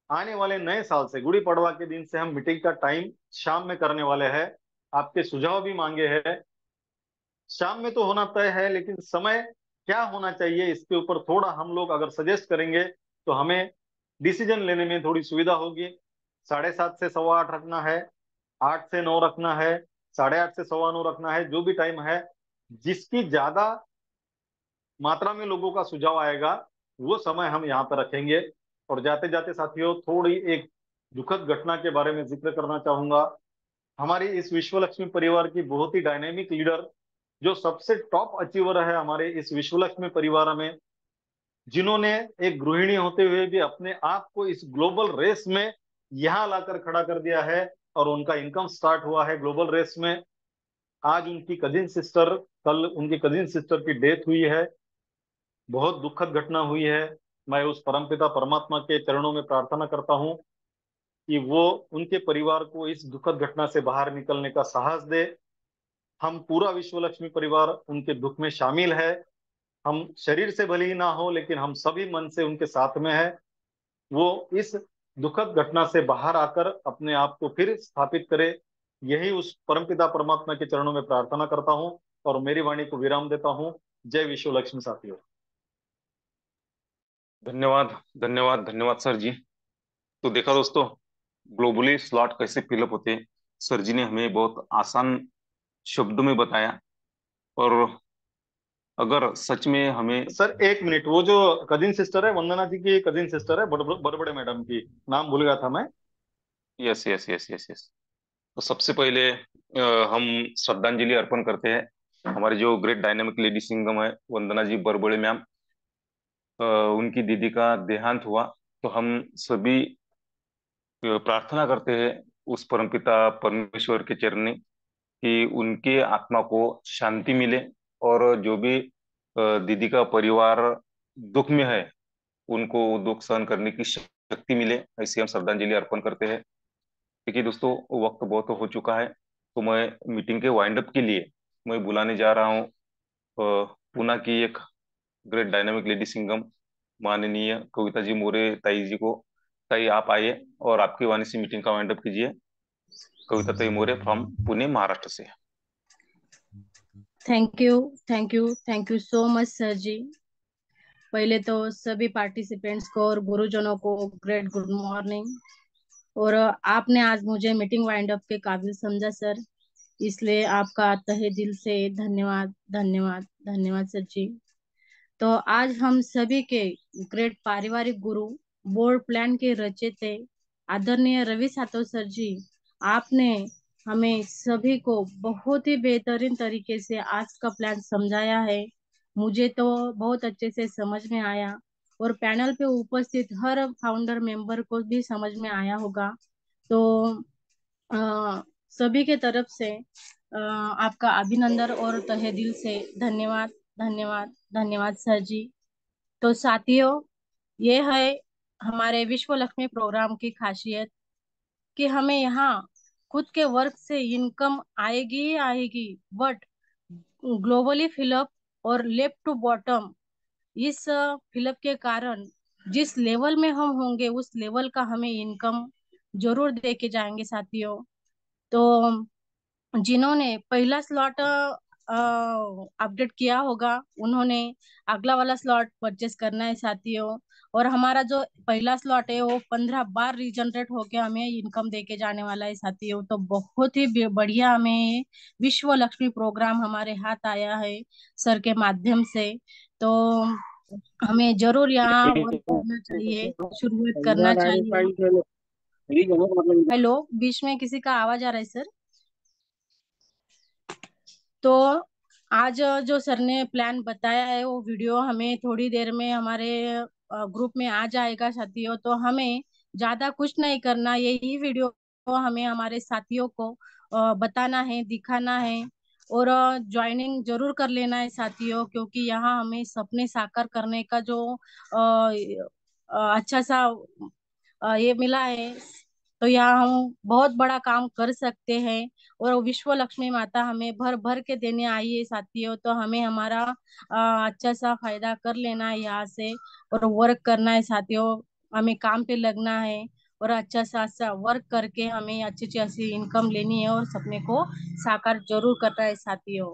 S2: आने वाले नए साल से, गुड़ी पड़वा के दिन से हम मीटिंग का टाइम शाम में करने वाले हैं। आपके सुझाव भी मांगे हैं। शाम में तो होना तय है, लेकिन समय क्या होना चाहिए इसके ऊपर थोड़ा हम लोग अगर सजेस्ट करेंगे तो हमें डिसीजन लेने में थोड़ी सुविधा होगी। 7:30 से 8:15 रखना है, 8 से 9 रखना है, 8:30 से 9:15 रखना है, जो भी टाइम है। जिसकी ज्यादा मात्रा में लोगों का सुझाव आएगा वो समय हम यहाँ पर रखेंगे। और जाते जाते साथियों, थोड़ी एक दुखद घटना के बारे में जिक्र करना चाहूंगा। हमारी इस विश्व लक्ष्मी परिवार की बहुत ही डायनेमिक लीडर, जो सबसे टॉप अचीवर है हमारे इस विश्व लक्ष्मी परिवार में, जिन्होंने एक गृहिणी होते हुए भी अपने आप को इस ग्लोबल रेस में यहाँ लाकर खड़ा कर दिया है, और उनका इनकम स्टार्ट हुआ है ग्लोबल रेस में। आज उनकी कजिन सिस्टर, कल उनकी कजिन सिस्टर की डेथ हुई है। बहुत दुखद घटना हुई है। मैं उस परमपिता परमात्मा के चरणों में प्रार्थना करता हूँ कि वो उनके परिवार को इस दुखद घटना से बाहर निकलने का साहस दे। हम पूरा विश्व लक्ष्मी परिवार उनके दुख में शामिल है। हम शरीर से भले ही ना हो, लेकिन हम सभी मन से उनके साथ में है। वो इस दुखद घटना से बाहर आकर अपने आप को फिर स्थापित करे, यही उस परमपिता परमात्मा के चरणों में प्रार्थना करता हूँ और मेरी वाणी को विराम देता हूँ। जय विश्व लक्ष्मी साथियों।
S1: धन्यवाद, धन्यवाद, धन्यवाद सर जी। तो देखा दोस्तों, ग्लोबली स्लॉट कैसे फिलअप होते हैं, सर जी ने हमें बहुत आसान शब्दों में बताया। और अगर सच में हमें,
S2: सर एक मिनट, वो जो कजिन सिस्टर है, वंदना जी की कजिन सिस्टर है, बड़बड़े मैडम की, नाम भूल गया था मैं।
S1: Yes yes yes yes yes, तो सबसे पहले हम श्रद्धांजलि अर्पण करते हैं हमारे जो ग्रेट डायनामिक लेडी सिंगम है वंदना जी बरबड़े मैम। उनकी दीदी का देहांत हुआ, तो हम सभी प्रार्थना करते हैं उस परमपिता परमेश्वर के चरणी कि उनके आत्मा को शांति मिले, और जो भी दीदी का परिवार दुख में है उनको दुख सहन करने की शक्ति मिले, ऐसी हम श्रद्धांजलि अर्पण करते हैं। देखिए दोस्तों, वक्त बहुत हो चुका है, तो मैं मीटिंग के वाइंड अप के लिए मैं बुलाने जा रहा हूँ पुणे की एक ग्रेट डायनामिक लेडी सिंगम, माननीय कविता जी मोरे ताई जी को। ताई आप आइए और आपकी वाणी से मीटिंग का वाइंड अप कीजिए। कविता ताई मोरे फ्रॉम पुणे, महाराष्ट्र से।
S3: Thank you, thank you, thank you so much sir ji. पहले तो सभी पार्टिसिपेंट्स को और गुरुजनों को ग्रेट गुड मॉर्निंग। और आपने आज मुझे मीटिंग वाइंड अप के काबिल समझा सर, इसलिए आपका तहे दिल से धन्यवाद, धन्यवाद, धन्यवाद सर जी। तो आज हम सभी के ग्रेट पारिवारिक गुरु, बोर्ड प्लान के रचयिता आदरणीय रवि सातव सर जी, आपने हमें सभी को बहुत ही बेहतरीन तरीके से आज का प्लान समझाया है। मुझे तो बहुत अच्छे से समझ में आया, और पैनल पे उपस्थित हर फाउंडर मेंबर को भी समझ में आया होगा। तो सभी के तरफ से आपका अभिनंदन और तहे दिल से धन्यवाद, धन्यवाद, धन्यवाद सर जी। तो साथियों, ये है हमारे विश्व लक्ष्मी प्रोग्राम की खासियत, कि हमें यहाँ खुद के वर्क से इनकम आएगी ही आएगी, बट ग्लोबली फिलअप और लेफ्ट टू बॉटम, इस फिलअप के कारण जिस लेवल में हम होंगे उस लेवल का हमें इनकम जरूर दे के जाएंगे साथियों। तो जिन्होंने पहला स्लॉट अपडेट किया होगा, उन्होंने अगला वाला स्लॉट परचेस करना है साथियों। और हमारा जो पहला स्लॉट है वो 15 बार रीजनरेट होके हमें इनकम देके जाने वाला है साथियों। तो बहुत ही बढ़िया हमें विश्व लक्ष्मी प्रोग्राम हमारे हाथ आया है सर के माध्यम से। तो हमें जरूर यहाँ वर्क करना चाहिए, शुरुआत करना चाहिए। हेलो, बीच में किसी का आवाज आ रहा है सर। तो आज जो सर ने प्लान बताया है वो वीडियो हमें थोड़ी देर में हमारे ग्रुप में आ जाएगा साथियों। तो हमें ज्यादा कुछ नहीं करना, यही वीडियो हमें हमारे साथियों को बताना है, दिखाना है, और ज्वाइनिंग जरूर कर लेना है साथियों, क्योंकि यहाँ हमें सपने साकार करने का जो अच्छा सा ये मिला है। तो यहाँ हम बहुत बड़ा काम कर सकते हैं, और विश्व लक्ष्मी माता हमें भर भर के देने आई है साथियों। तो हमें हमारा अच्छा सा फायदा कर लेना है यहाँ से, और वर्क करना है साथियों। हमें काम पे लगना है, और अच्छा सा अच्छा वर्क करके हमें अच्छी अच्छी इनकम लेनी है, और सपने को साकार जरूर करना है साथियों।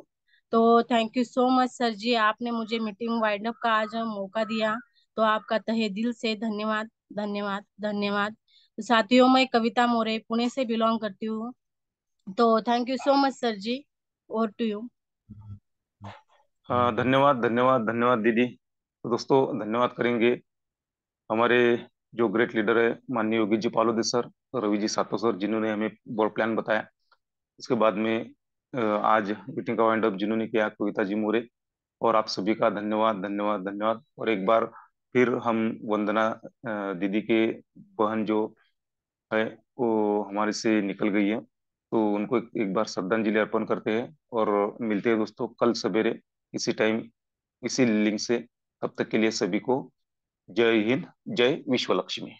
S3: तो thank you so much sir ji, आपने मुझे मीटिंग वाइंड अप का आज मौका दिया। तो आपका तहे दिल से धन्यवाद, धन्यवाद, धन्यवाद। तो साथियों, मैं कविता मोरे पुणे से बिलोंग करती हूँ। तो thank you so much sir ji, और टू यू।
S1: धन्यवाद, धन्यवाद, धन्यवाद दीदी। तो दोस्तों, धन्यवाद करेंगे हमारे जो ग्रेट लीडर है माननीय योगी जी पालोदे सर, रवि जी सातो सर, जिन्होंने हमें बोर्ड प्लान बताया। उसके बाद में आज मीटिंग का वाइंड अप जिन्होंने किया, कविता जी मोरे। और आप सभी का धन्यवाद, धन्यवाद, धन्यवाद। और एक बार फिर हम वंदना दीदी के बहन जो है वो हमारे से निकल गई है, तो उनको एक बार श्रद्धांजलि अर्पण करते हैं, और मिलते हैं दोस्तों कल सवेरे इसी टाइम इसी लिंक से। तब तक के लिए सभी को जय हिंद, जय विश्व लक्ष्मी।